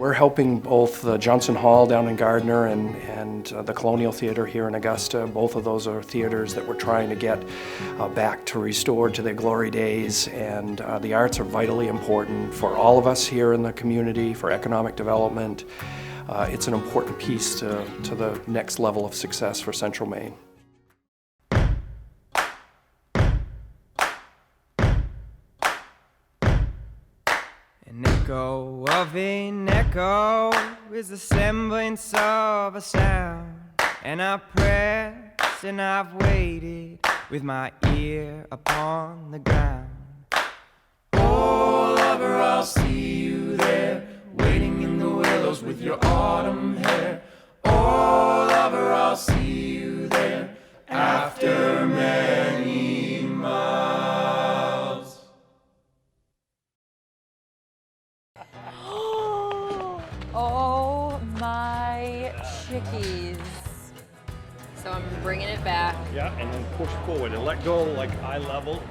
We're helping both the Johnson Hall down in Gardner and the Colonial Theater here in Augusta. Both of those are theaters that we're trying to get back to restored to their glory days. And the arts are vitally important for all of us here in the community, for economic development. It's an important piece to the next level of success for Central Maine. An echo of an echo is the semblance of a sound, and I press and I've waited with my ear upon the ground. Oh, lover, I'll see you there, waiting in the willows with your autumn hair. Oh, lover, I'll see you there after many miles. Oh my chickies. So I'm bringing it back. Yeah, and then push forward and let go like eye level.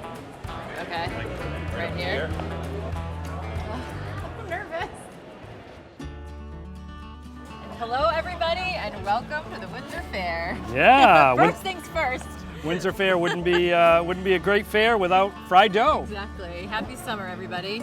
Okay, Like right up here. there. I'm nervous. And hello everybody and welcome to the Windsor Fair. Yeah. First things first. Windsor Fair wouldn't be a great fair without fried dough. Exactly. Happy summer everybody.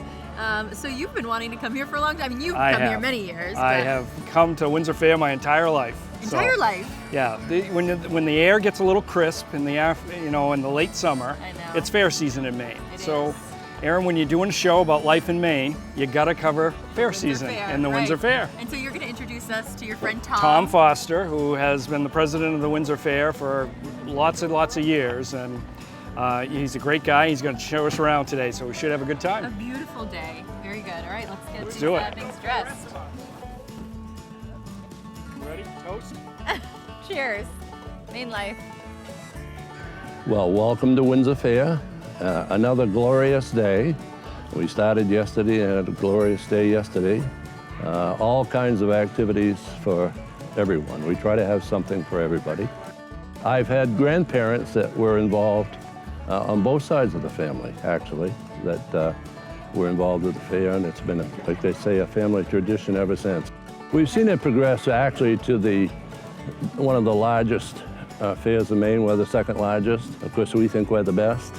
So you've been wanting to come here for a long time. I mean, you've I come here have. many years. I but have come to Windsor Fair my entire life. Entire life. Yeah, when the air gets a little crisp in the in the late summer, I know. it's fair season in Maine. It so, is. Aaron, when you're doing a show about life in Maine, you got to cover fair Windsor season Fair, in the right. Windsor Fair. And so you're going to introduce us to your friend Tom. Tom Foster, who has been the president of the Windsor Fair for lots and lots of years, and he's a great guy. He's going to show us around today, so we should have a good A time. beautiful day. Very good. All right, let's do it. things dressed. Ready? Toast? Cheers. MaineLife. Well, welcome to Windsor Fair. Another glorious day. We started yesterday and had a glorious day yesterday. All kinds of activities for everyone. We try to have something for everybody. I've had grandparents that were involved on both sides of the family, actually, that were involved with the fair, and it's been, like they say, a family tradition ever since. We've seen it progress actually to one of the largest fairs in Maine. We're the second largest. Of course, we think we're the best.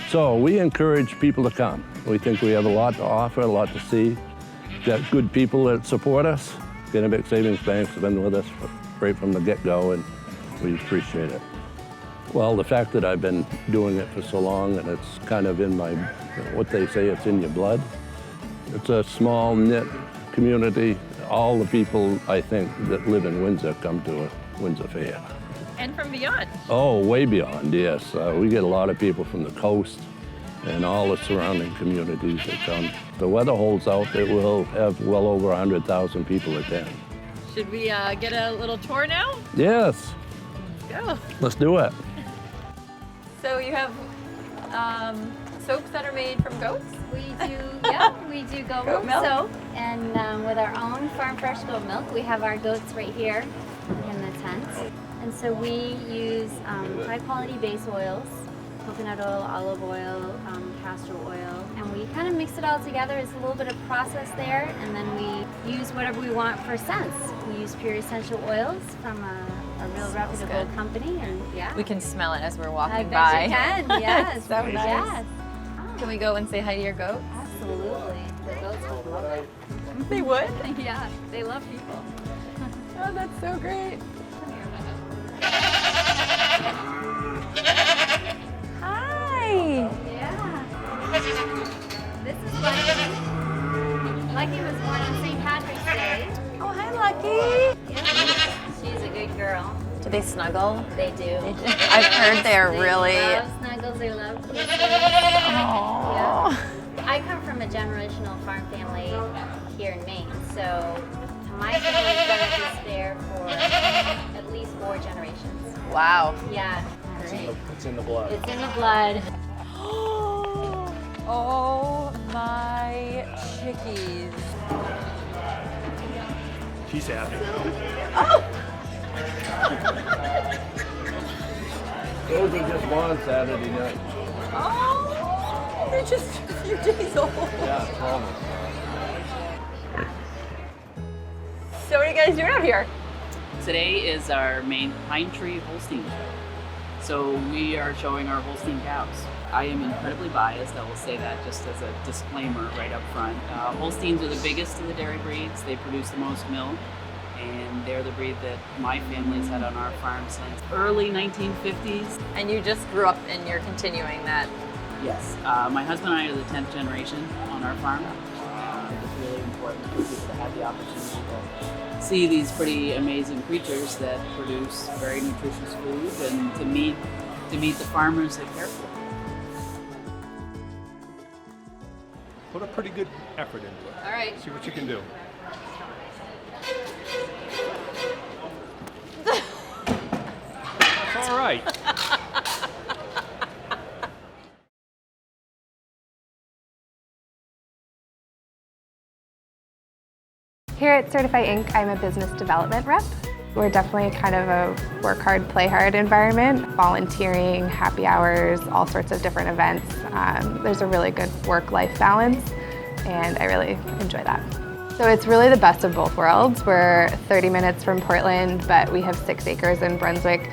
So we encourage people to come. We think we have a lot to offer, a lot to see. Got good people that support us. Kennebec Savings Bank's been with us right from the get-go, and we appreciate it. Well, the fact that I've been doing it for so long, and it's kind of in my, what they say, it's in your blood. It's a small knit community. All the people, I think, that live in Windsor come to a Windsor Fair. And from beyond. Oh, way beyond, yes. We get a lot of people from the coast and all the surrounding communities that come. The weather holds out, it will have well over 100,000 people attend. Should we get a little tour now? Yes, Let's go. let's do it. So you have soaps that are made from goats? We do, yeah, we do goat Goat milk? soap, and with our own farm fresh goat milk. We have our goats right here in the tent, and so we use high quality base oils, coconut oil, olive oil, castor oil, and we kind of mix it all together. It's a little bit of process there, and then we use whatever we want for scents. We use pure essential oils from a real reputable good. company, and yeah. We can smell it as we're I walking bet by. you can, yes. So nice. Yes. Can we go and say hi to your goat? Absolutely. The goats will love it. They would? Yeah, they love people. Oh, that's so great. Hi. Yeah. This is Lucky. Lucky was born on St. Patrick's Day. Oh, hi, Lucky. Yeah. She's a good girl. Do they snuggle? They do. I've heard they're They really. love snuggles, they love kisses. Aww. Yeah. I come from a generational farm family here in Maine, so my family's been at this fair for at least 4 generations. Wow. Yeah. It's in the blood. It's in the blood. Oh my chickies. She's happy. Those are just born Saturday night. Oh, they're just a few days old. Yeah, almost. So what are you guys doing out here? Today is our Maine Pine Tree Holstein show. So we are showing our Holstein cows. I am incredibly biased, I will say that just as a disclaimer right up front. Holsteins are the biggest of the dairy breeds. They produce the most milk, and they're the breed that my family's had on our farm since early 1950s. And you just grew up and you're continuing that. Yes, my husband and I are the 10th generation on our farm. It's really important for people to have the opportunity to see these pretty amazing creatures that produce very nutritious food and to meet the farmers that care for them. Put a pretty good effort into it. All right. See what you can do. That's all right. Here at Certify Inc., I'm a business development rep. We're definitely kind of a work hard, play hard environment. Volunteering, happy hours, all sorts of different events. There's a really good work-life balance, and I really enjoy that. So it's really the best of both worlds. We're 30 minutes from Portland, but we have 6 acres in Brunswick.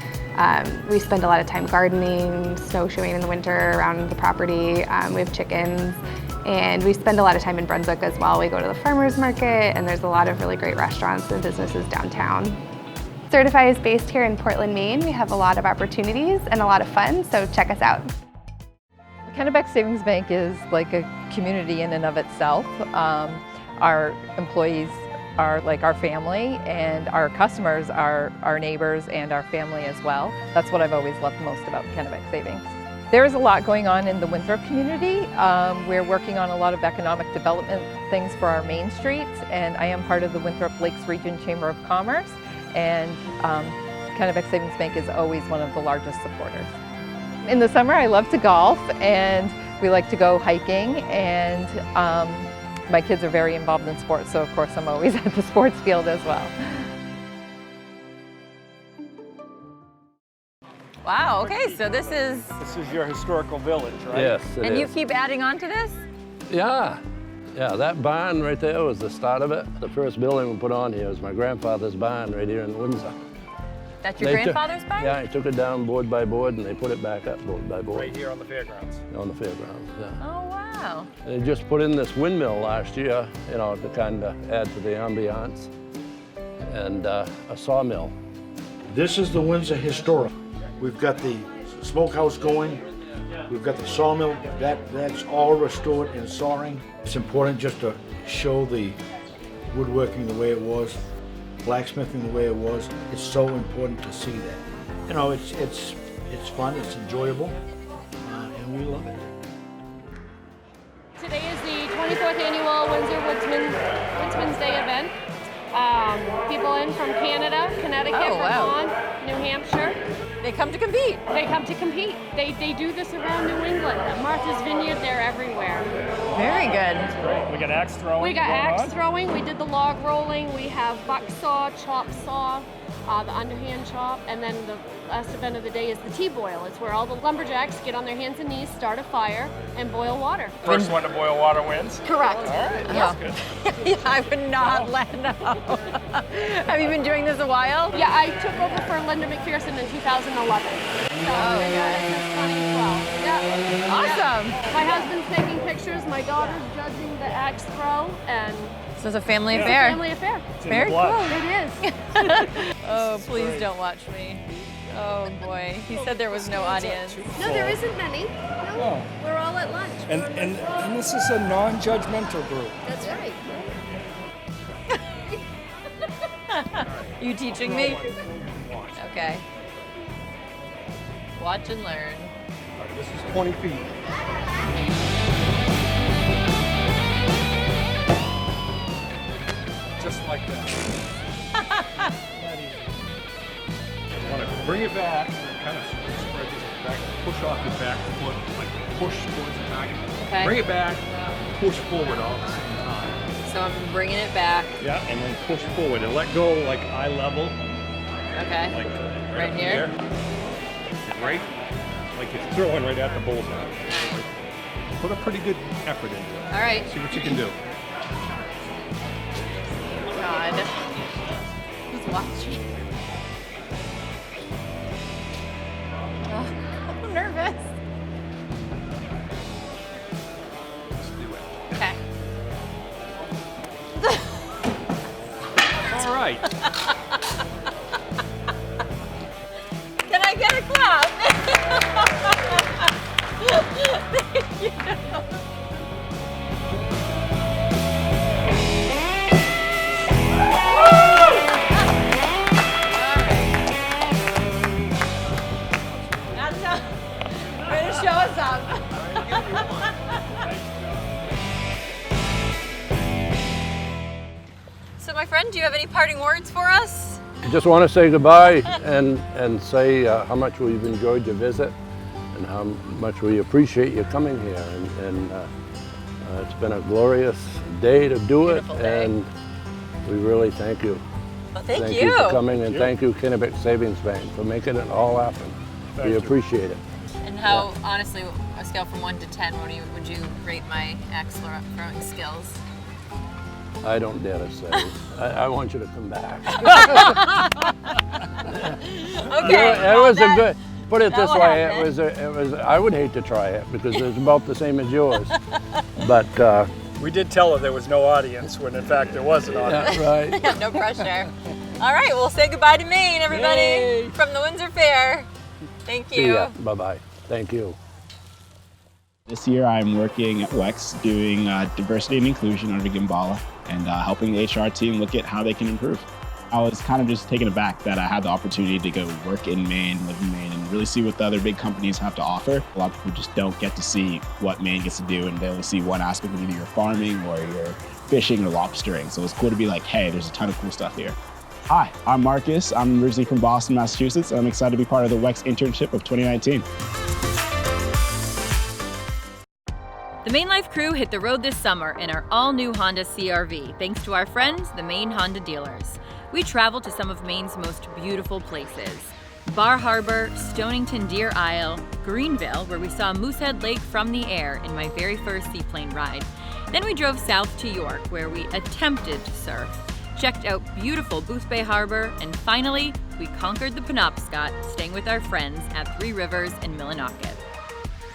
We spend a lot of time gardening, snowshoeing in the winter around the property. We have chickens, and we spend a lot of time in Brunswick as well. We go to the farmers market, and there's a lot of really great restaurants and businesses downtown. Certify is based here in Portland, Maine. We have a lot of opportunities and a lot of fun, so check us out. Kennebec Savings Bank is like a community in and of itself. Our employees are like our family, and our customers are our neighbors and our family as well. That's what I've always loved most about Kennebec Savings. There's a lot going on in the Winthrop community. We're working on a lot of economic development things for our main streets, and I am part of the Winthrop Lakes Region Chamber of Commerce, and Kennebec Savings Bank is always one of the largest supporters. In the summer, I love to golf, and we like to go hiking, and my kids are very involved in sports, so of course I'm always at the sports field as well. Wow, okay, so this is your historical village, right? Yes, it and you is. keep adding on to this? Yeah, that barn right there was the start of it. The first building we put on here was my grandfather's barn right here in Windsor. That's your grandfather's barn? Yeah, he took it down board by board, and they put it back up board by board. Right here on the fairgrounds. On the fairgrounds, yeah. Oh, wow. They just put in this windmill last year, you know, to kind of add to the ambiance, and a sawmill. This is the Windsor Historic. We've got the smokehouse going. We've got the sawmill. That's all restored and sawing. It's important just to show the woodworking the way it was, blacksmithing the way it was. It's so important to see that. You know, it's fun, it's enjoyable, and we love it. Today is the 24th annual Windsor Woodsman's Day event. People in from Canada, Connecticut, Vermont, New Hampshire. They come to compete. They come to compete. They do this around New England. At Martha's Vineyard, they're everywhere. Very good. We got axe throwing. We got going axe on. throwing. We did the log rolling. We have buck saw, chop saw, the underhand chop, and then the last event of the day is the tea boil. It's where all the lumberjacks get on their hands and knees, start a fire, and boil water. First one to boil water wins. Correct. All right, that's good. Yeah, I would not let no. Have you been doing this a while? Yeah, I took over for Linda McPherson in 2011. So my God. Since 2012. Yeah. Awesome. My husband's taking pictures, my daughter's judging the axe throw, and So it's a family it's affair. a family affair. It's in Very the blood. It is. Oh, please don't watch me. Oh boy, he said there was no audience. No, there isn't many. No, we're all at lunch. And this is a non-judgmental group. That's right. You teaching me? Okay. Watch and learn. This is 20 feet. Just like that. That easy. You want to bring it back, kind of spread it back, push off your back foot, like push towards the target. Okay. Bring it back, push forward all at the same time. So I'm bringing it back. Yeah, and then push forward and let go like eye level. Okay. Like Right up here? there. Right, like you're throwing right at the bullseye. Put a pretty good effort into it. All right. See what you can do. God. watch me. Oh, I'm nervous. Okay. All right. Can I get a clap? Thank you. Way to show us up. So my friend, do you have any parting words for us? I just want to say goodbye and say how much we've enjoyed your visit and how much we appreciate you coming here. And it's been a glorious day to do it, and we really thank you. Well, thank Thank you. you for coming, and thank you, Kennebec Savings Bank, for making it all happen. We appreciate it. And how, honestly, a scale from 1 to 10, would you rate my axe throwing skills? I don't dare to say. I want you to come back. Okay. It was a good. Put it this will way. happen. It was. I would hate to try it because it's about the same as yours. But We did tell her there was no audience when in fact there was an audience. yeah, right. No pressure. All right, we'll say goodbye to Maine, everybody, Yay. from the Windsor Fair. Thank See you. ya. Bye bye. Thank you. This year I'm working at WEX doing diversity and inclusion under Gimbala and helping the HR team look at how they can improve. I was kind of just taken aback that I had the opportunity to go work in Maine, live in Maine, and really see what the other big companies have to offer. A lot of people just don't get to see what Maine gets to do, and they only see one aspect of either your farming or your fishing or lobstering. So it's cool to be like, hey, there's a ton of cool stuff here. Hi, I'm Marcus. I'm originally from Boston, Massachusetts, and I'm excited to be part of the WEX internship of 2019. The MaineLife crew hit the road this summer in our all-new Honda CR-V, thanks to our friends, the Maine Honda dealers. We traveled to some of Maine's most beautiful places. Bar Harbor, Stonington Deer Isle, Greenville, where we saw Moosehead Lake from the air in my very first seaplane ride. Then we drove south to York, where we attempted to surf, checked out beautiful Booth Bay Harbor, and finally, we conquered the Penobscot, staying with our friends at Three Rivers and Millinocket.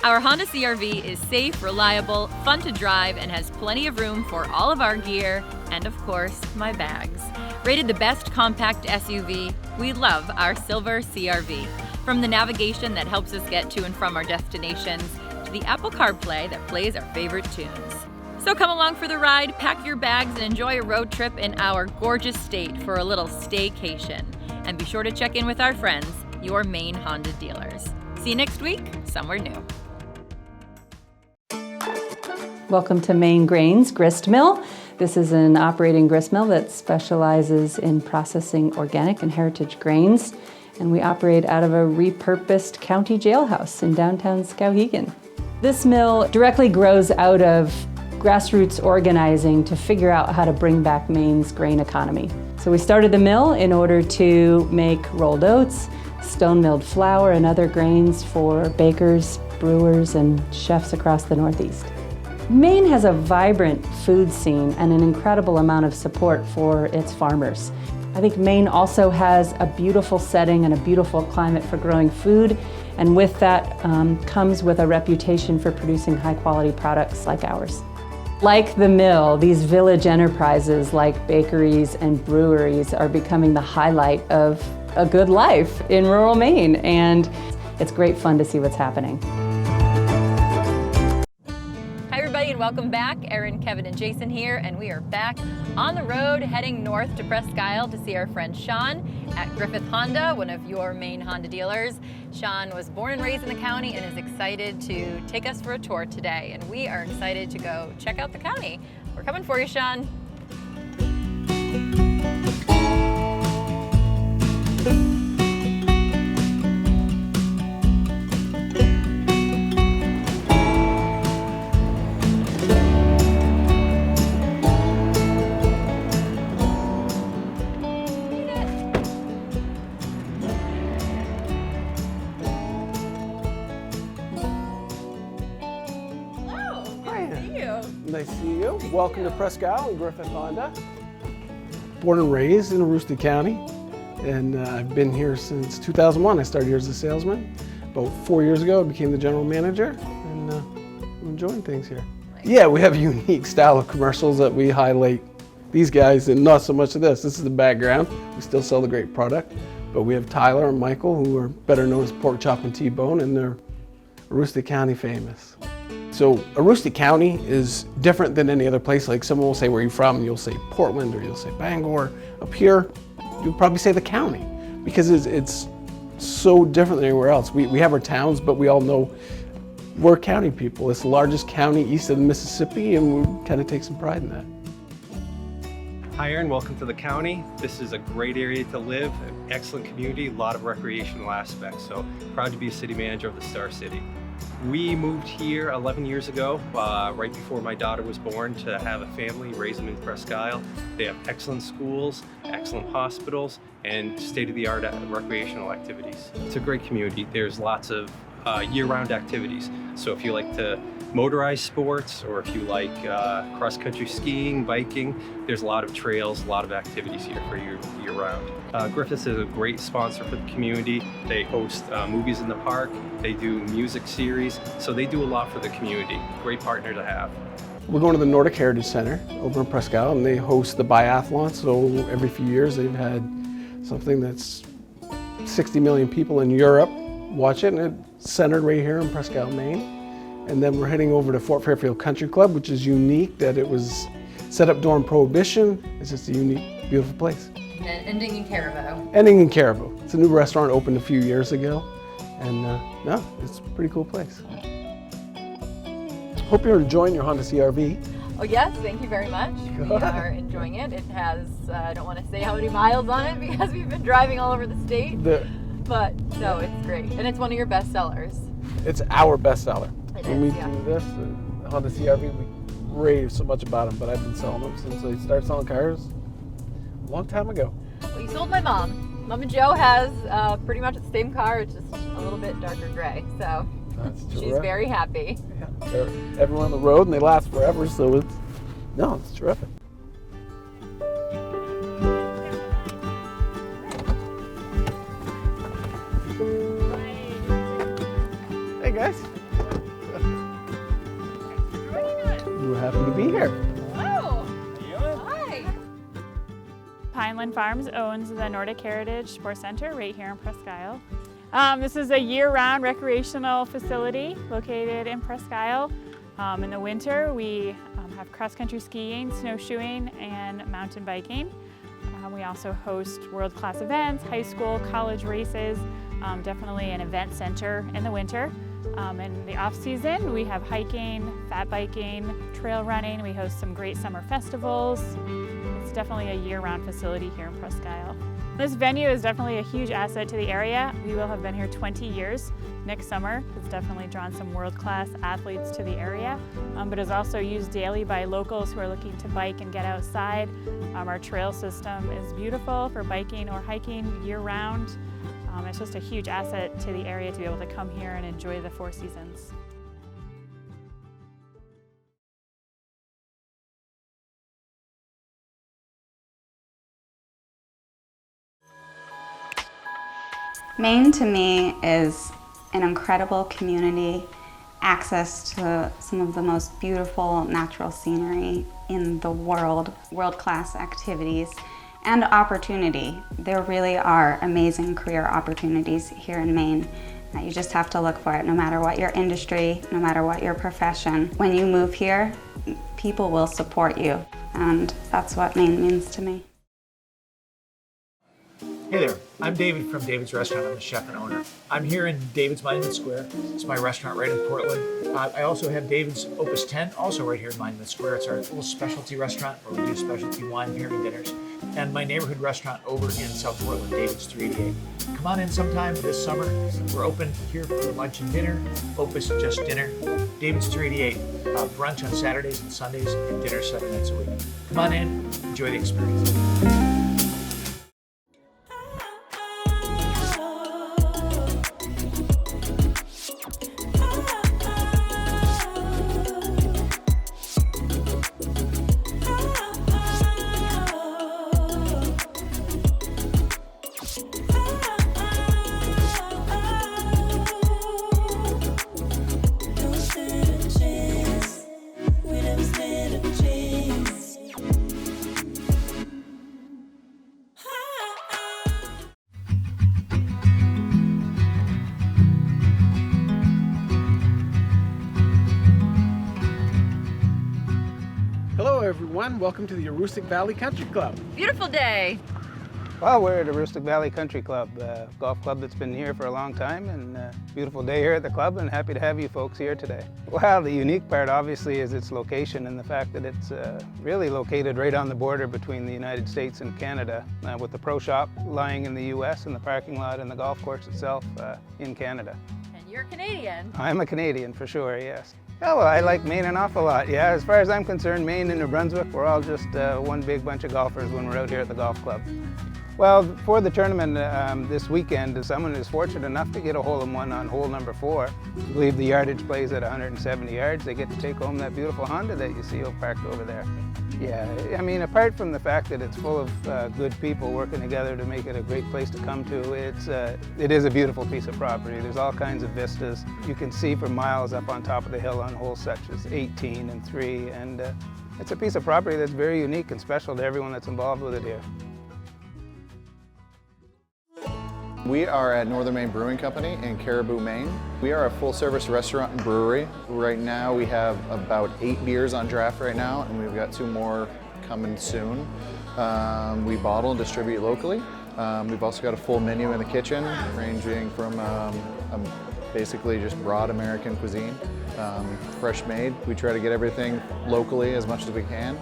Our Honda CR-V is safe, reliable, fun to drive, and has plenty of room for all of our gear and, of course, my bags. Rated the best compact SUV, we love our silver CR-V. From the navigation that helps us get to and from our destinations, to the Apple CarPlay that plays our favorite tunes. So come along for the ride, pack your bags, and enjoy a road trip in our gorgeous state for a little staycation. And be sure to check in with our friends, your Maine Honda dealers. See you next week, somewhere new. Welcome to Maine Grains Gristmill. This is an operating gristmill that specializes in processing organic and heritage grains, and we operate out of a repurposed county jailhouse in downtown Skowhegan. This mill directly grows out of grassroots organizing to figure out how to bring back Maine's grain economy. So we started the mill in order to make rolled oats, stone milled flour, and other grains for bakers, brewers, and chefs across the Northeast. Maine has a vibrant food scene and an incredible amount of support for its farmers. I think Maine also has a beautiful setting and a beautiful climate for growing food, and with that comes with a reputation for producing high-quality products like ours. Like the mill, these village enterprises like bakeries and breweries are becoming the highlight of a good life in rural Maine, and it's great fun to see what's happening. And welcome back. Erin, Kevin, and Jason here, and we are back on the road heading north to Presque Isle to see our friend Sean at Griffith Honda, one of your Maine Honda dealers. Sean was born and raised in the county and is excited to take us for a tour today, and we are excited to go check out the county. We're coming for you, Sean. Nice to see you. Welcome to Presque Isle and Griffith Honda. Born and raised in Aroostook County. and I've been here since 2001. I started here as a salesman. About 4 years ago, I became the general manager, and I'm enjoying things here. Yeah, we have a unique style of commercials that we highlight these guys, and not so much of this. This is the background. We still sell the great product, but we have Tyler and Michael, who are better known as Pork Chop and T-Bone, and they're Aroostook County famous. So Aroostook County is different than any other place. Like someone will say, where are you from? And you'll say Portland, or you'll say Bangor. Up here, you'll probably say the county, because it's so different than anywhere else. We have our towns, but we all know we're county people. It's the largest county east of the Mississippi, and we kind of take some pride in that. Hi Aaron, welcome to the county. This is a great area to live, an excellent community, a lot of recreational aspects. So proud to be a city manager of the Star City. We moved here 11 years ago, right before my daughter was born, to have a family, raise them in Presque Isle. They have excellent schools, excellent hospitals, and state-of-the-art recreational activities. It's a great community. There's lots of year-round activities. So if you like to motorized sports, or if you like cross-country skiing, biking, there's a lot of trails, a lot of activities here for year-round. Griffiths is a great sponsor for the community. They host movies in the park, they do music series, so they do a lot for the community. Great partner to have. We're going to the Nordic Heritage Center over in Presque Isle, and they host the biathlon. So every few years they've had something that's 60 million people in Europe watch it, and it's centered right here in Presque Isle, Maine. And then we're heading over to Fort Fairfield Country Club, which is unique that it was set up during Prohibition. It's just a unique, beautiful place. And then ending in Caribou. Ending in Caribou. It's a new restaurant opened a few years ago. And no, it's a pretty cool place. Hope you're enjoying your Honda CR-V. Oh yes, thank you very much. We are enjoying it. It has, I don't want to say how many miles on it because we've been driving all over the state. But no, it's great. And it's one of your best sellers. It's our best seller. When we do this, the Honda CR-V, we rave so much about them, but I've been selling them since I started selling cars a long time ago. Well, you sold my mom. Mama Joe has pretty much the same car, it's just a little bit darker gray. So she's very happy. Yeah, they're everywhere on the road and they last forever, so it's terrific. Hey guys. We're happy to be here. Hello. Hi. Pineland Farms owns the Nordic Heritage Sports Center right here in Presque Isle. This is a year-round recreational facility located in Presque Isle. In the winter, we have cross-country skiing, snowshoeing, and mountain biking. We also host world-class events, high school, college races, definitely an event center in the winter. In the off-season, we have hiking, fat biking, trail running. We host some great summer festivals. It's definitely a year-round facility here in Presque Isle. This venue is definitely a huge asset to the area. We will have been here 20 years next summer. It's definitely drawn some world-class athletes to the area, but is also used daily by locals who are looking to bike and get outside. Our trail system is beautiful for biking or hiking year-round. It's just a huge asset to the area to be able to come here and enjoy the 4 seasons. Maine to me is an incredible community, access to some of the most beautiful natural scenery in the world, world-class activities, and opportunity. There really are amazing career opportunities here in Maine. You just have to look for it, no matter what your industry, no matter what your profession. When you move here, people will support you, and that's what Maine means to me. Hey there, I'm David from David's Restaurant. I'm the chef and owner. I'm here in David's Monument Square. It's my restaurant right in Portland. I also have David's Opus 10, also right here in Monument Square. It's our little specialty restaurant where we do specialty wine pairing dinners. And my neighborhood restaurant over in South Portland, David's 388. Come on in sometime this summer. We're open here for lunch and dinner. Opus just dinner. David's 388, brunch on Saturdays and Sundays, and dinner 7 nights a week. Come on in, enjoy the experience. Hello everyone, welcome to the Aroostook Valley Country Club. Beautiful day. Well, we're at Aroostook Valley Country Club, a golf club that's been here for a long time, and beautiful day here at the club, and happy to have you folks here today. Well, the unique part obviously is its location and the fact that it's really located right on the border between the United States and Canada, with the pro shop lying in the US and the parking lot and the golf course itself in Canada. And you're Canadian. I'm a Canadian for sure, yes. Oh, well, I like Maine an awful lot, yeah. As far as I'm concerned, Maine and New Brunswick, we're all just one big bunch of golfers when we're out here at the golf club. Well, for the tournament this weekend, someone is fortunate enough to get a hole-in-one on hole number 4. I believe the yardage plays at 170 yards. They get to take home that beautiful Honda that you see parked over there. Yeah, I mean, apart from the fact that it's full of good people working together to make it a great place to come to, it is a beautiful piece of property. There's all kinds of vistas. You can see for miles up on top of the hill on holes such as 18 and 3, and it's a piece of property that's very unique and special to everyone that's involved with it here. We are at Northern Maine Brewing Company in Caribou, Maine. We are a full-service restaurant and brewery. Right now we have about 8 beers on draft right now, and we've got 2 more coming soon. We bottle and distribute locally. We've also got a full menu in the kitchen, ranging from basically just broad American cuisine, fresh made. We try to get everything locally as much as we can.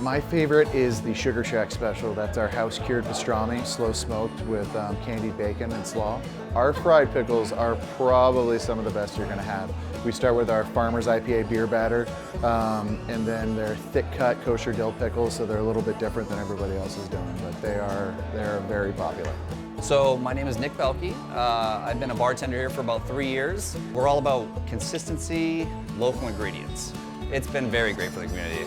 My favorite is the Sugar Shack special. That's our house-cured pastrami, slow smoked with candied bacon and slaw. Our fried pickles are probably some of the best you're gonna have. We start with our Farmer's IPA beer batter, and then they're thick-cut kosher dill pickles, so they're a little bit different than everybody else is doing, but they're very popular. So my name is Nick Belkey. I've been a bartender here for about 3 years. We're all about consistency, local ingredients. It's been very great for the community.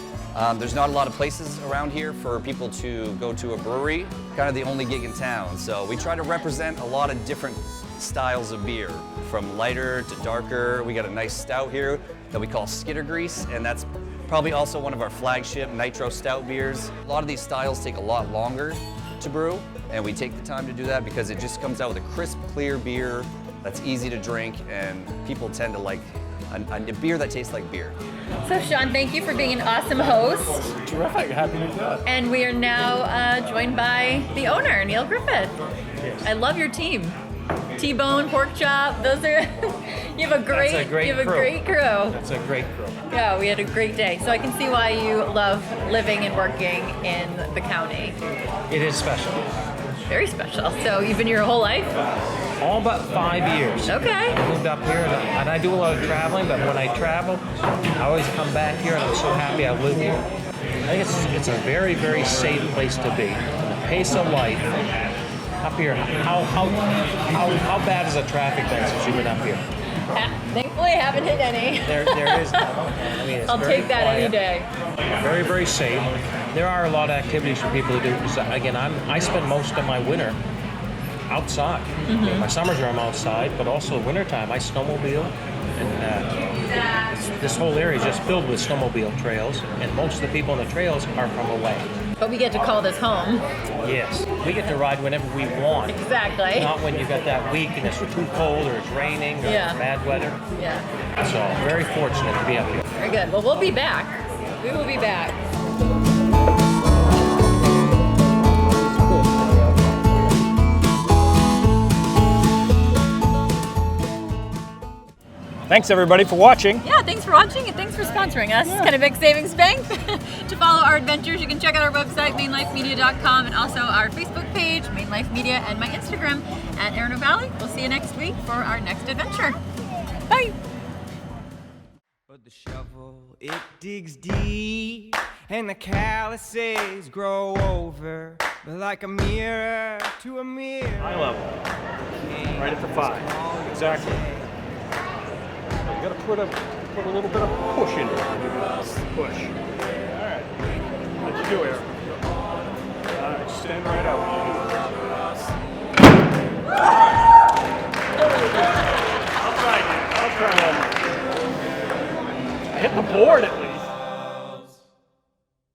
There's not a lot of places around here for people to go to a brewery, kind of the only gig in town. So we try to represent a lot of different styles of beer, from lighter to darker. We got a nice stout here that we call Skitter Grease, and that's probably also one of our flagship nitro stout beers. A lot of these styles take a lot longer to brew, and we take the time to do that because it just comes out with a crisp, clear beer that's easy to drink, and people tend to like a beer that tastes like beer. So Sean, thank you for being an awesome host. Terrific, happy to do it. And we are now joined by the owner, Neil Griffith. Yes. I love your team. T-bone, pork chop, those are, you have a great crew. That's a great crew. Yeah, we had a great day. So I can see why you love living and working in the county. It is special. Very special. So you've been here your whole life? All but 5 years. Okay. I moved up here, and I do a lot of traveling, but when I travel, I always come back here, and I'm so happy I live here. I think it's a very, very safe place to be. The pace of life up here, how bad is the traffic been since you've been up here? Thankfully, I haven't hit any. There is none. I mean, it's I'll very take that quiet. any day. Very, very safe. There are a lot of activities for people to do. Again, I spend most of my winter outside. My summers are I'm outside, but also wintertime I snowmobile, and this whole area is just filled with snowmobile trails, and most of the people on the trails are from away. But we get to call this home. Yes, we get to ride whenever we want. Exactly. Not when you got that week and it's too cold or it's raining or bad weather. Yeah. So very fortunate to be up here. Very good. Well, we'll be back. We will be back. Thanks everybody for watching. Yeah, thanks for watching and thanks for sponsoring us. Kennebec Savings Bank. To follow our adventures, you can check out our website, MaineLifeMedia.com, and also our Facebook page, MaineLife Media, and my Instagram at Aroostook Valley. We'll see you next week for our next adventure. Bye. But the shovel, it digs deep, and the calluses grow over, but like a mirror to a mirror. High level. Right at the 5. Exactly. You gotta put a little bit of push in it. Push. All right. What'd you do, Eric? All right, stand right out. I'll try one more. I hit the board at least.